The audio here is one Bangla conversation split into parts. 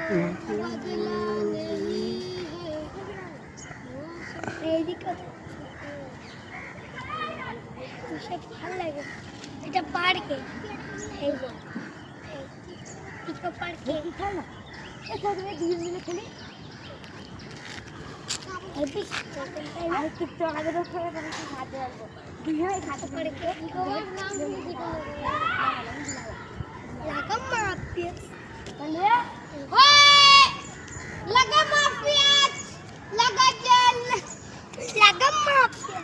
बदला नहीं है সব ভালো লাগে এটা পার্কে এই গো পিকো পার্কে খেল না এই তো তুমি দুই মিলে খেলি আর কি তো আগে তো খেলে করে খাতে রাখবো দুই হয় খাতে পার্কে ওর নাম লাগা মাফিয়া বলে ওই লাগা মাফিয়া লাগা জল লাগা মাফিয়া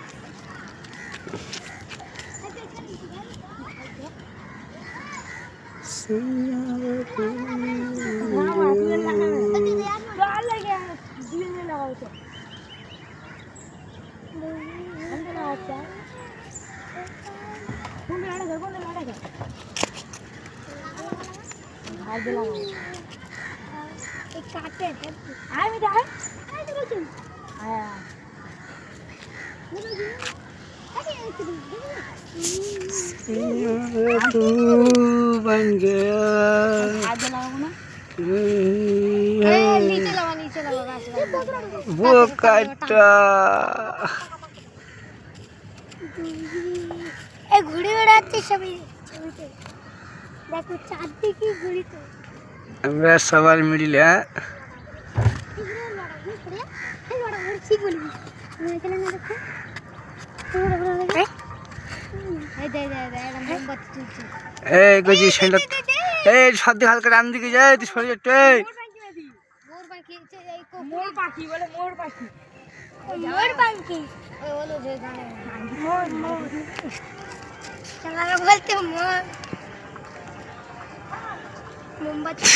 तू बन गया वो काटा घुड़ी उड़ाते सभी देखो चांदी की घुड़ी तो मेरा सवाल मिडिल है कुछ शब्द हल्का राम दिखे जाए तो छोड़ जाते मोर पाखी बोले मोर पाखी मोर पाखी बोलो जे जाने मोर मोर चला बोलते मोर मोमबत्ती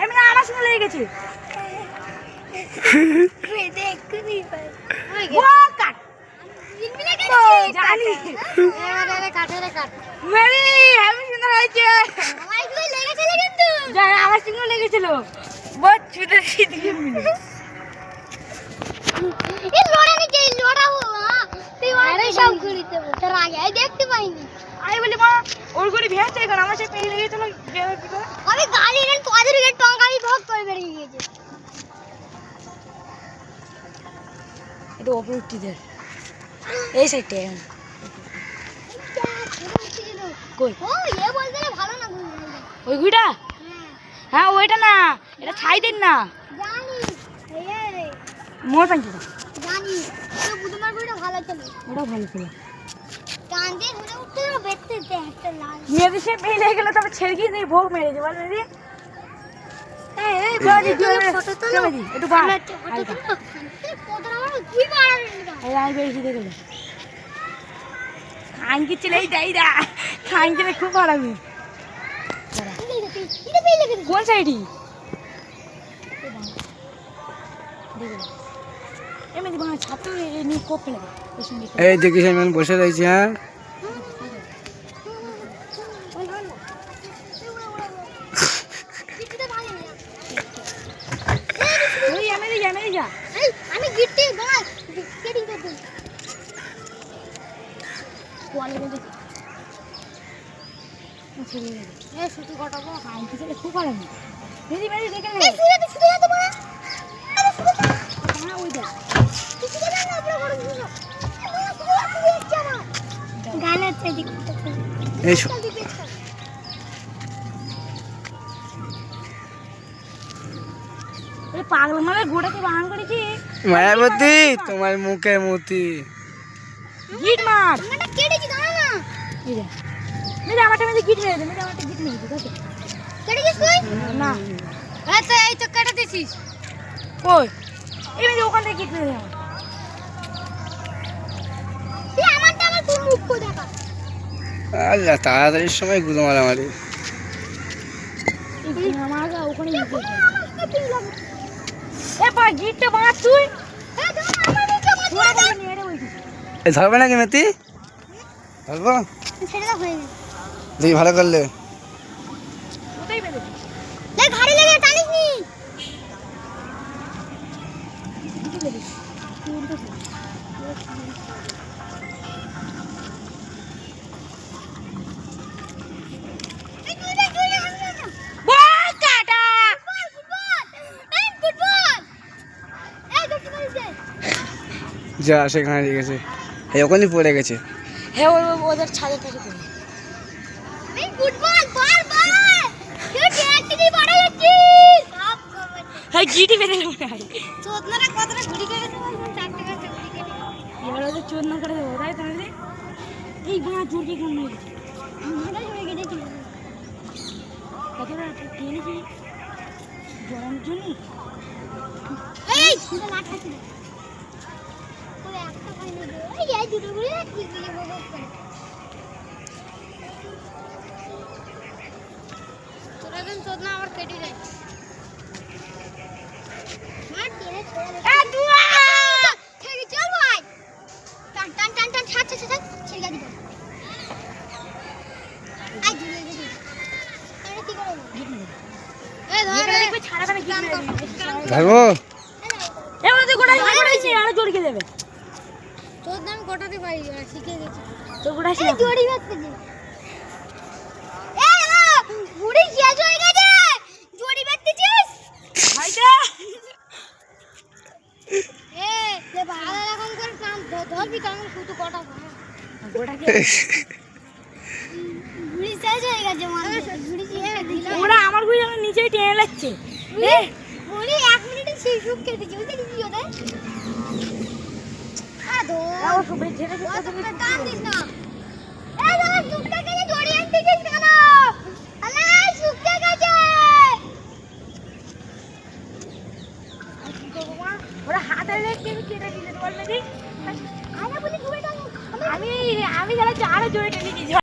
এমনি আমার সঙ্গে লেগে গেছে দেখ কুনি ভাই ও কাট জিনবি লেগে গেছে জানি এবারে কাটে কাট মেরি আমি সুন্দর হয়েছে আমার কি লেগেছিল কিন্তু জানি আমার সঙ্গে লেগেছিল বহুত ছুটে দিকে মিলে এই লোড়া নিচে লোড়াবো তুই আরে সব ঘুরিতে তোর আগে দেখতে পাইনি আই বলি মা ওর ঘুরি ভেসে এখন আমার সাথে পেয়ে লেগেছিল কি করে আমি গাড়ি রেন তোদের গেট টঙ্গাই ভোগ করে বেরিয়ে গেছে এটা অপরটিদের এই সাইডে কই ও এ বলতে ভালো না ওই গুড়া হ্যাঁ ওইটা না এটা ছাই দেন না জানি এই মোর পাঞ্জি জানি তো বুধমার গুড়া ভালো চলে ওটা ভালো চলে কান্দে ঘুরে উঠতে বেতে দে একটা লাল মেরে সে পেলে গেল তবে ছেড়ে দিয়ে ভোগ মেরে দে বল মেরে এই বড়ি ফটো তোলো একটু বাড় ফটো তোলো ফটো আমার দুই বার এই আই বেশি দেখে গেল খানকি চলে যাইরা খানকি খুব আরামে কোন সাইডি এমনি বাঁ ছাত্র নি কোপ ফেলে এই দেখিস আমি বসে রয়েছি হ্যাঁ আমি গিট্টি গাছ কেটিং করতে কোয়ালিটি দেখি এ শুধু কটাবো খানকি চলে খুব আরামে মেরি মেরি দেখে নে শুধু যেতে পারে আরে শুধু না ওই দেখ কিছু না আপনি করে দিও গানা আছে দেখতে এই এই পাগল মানে গোড়াকে বান করেছি মায়াবতী তোমার মুখে মতি গিট মার মানে কেটেছি দাঁড়া না এই যে মেরে আমারটা মেরে গিট মেরে দে মেরে আমারটা গিট মেরে দে ঠিক আছে কেটে গেছিস তুই না এই তো কেটে দিছিস কই এই মেরে ওখান থেকে গিট মেরে দে তুই আমারটা আমার কোন মুখ কো দেখা আল্লাহ তাড়াতাড়ি সময় গুলো মারামারি এই আমার ওখানে গিট এ পা গিটটা মার তুই এ দাও আমার নিচে মার নিয়ে রে ওই এই ধরবে নাকি মেতি ধরবো ছেড়ে দাও হয়ে দেখি ভালো করলে ওটাই বেঁধে লে ঘাড়ে লেগে টানিস নি যা সেখানে রেখেছে, এই ওখানে পড়ে গেছে। হ্যাঁ ওদের ছাদের কাছে পড়ে। হ্যাঁ গিটি বেঁধে মনে হয় চোদনাটা কতটা ঘুরি কেটেছে বলবেন, 4 টাকা ঘুরি কেটে এবার ওদের চোদনা করে দেবো তাই তাহলে এই বাঁ জোরকে কেমন হয়ে গেছে মাথা জোরে কেটেছি কতটা টেনেছি জড়ানোর জন্য। এই সেটা না খাচ্ছি না ওই একটা পাইনি ওই এই দুটো ঘুরে কি দিয়ে বলবো তোরা দিন চোদনা আবার কেটে যায়। ধরবো আরো জড়িয়ে দেবে তোর দাম গোটাতে পারি শিখে গেছি তোর গোটা জড়ি বাঁধতেছি বুড়ি শেষ হয়ে গেছে জড়ি বাঁধতেছিস ভাইটা ওরা আমার গুলি নিচেই টেনে লাগছে বলি 1 মিনিটে সেই সুখ খেতে চলতে দিবি ওদের আদো সবাই ছেড়ে দিতে কান দিস না এই দাদা সুখটা কেন জড়িয়ে আনতেছিস কেন আলাই সুখটা গেছে ওরা হাতে লেগে কেটে দিলে বল নাকি আমি বলি আমি যারা আরো জোরে টেনে দিয়েছি।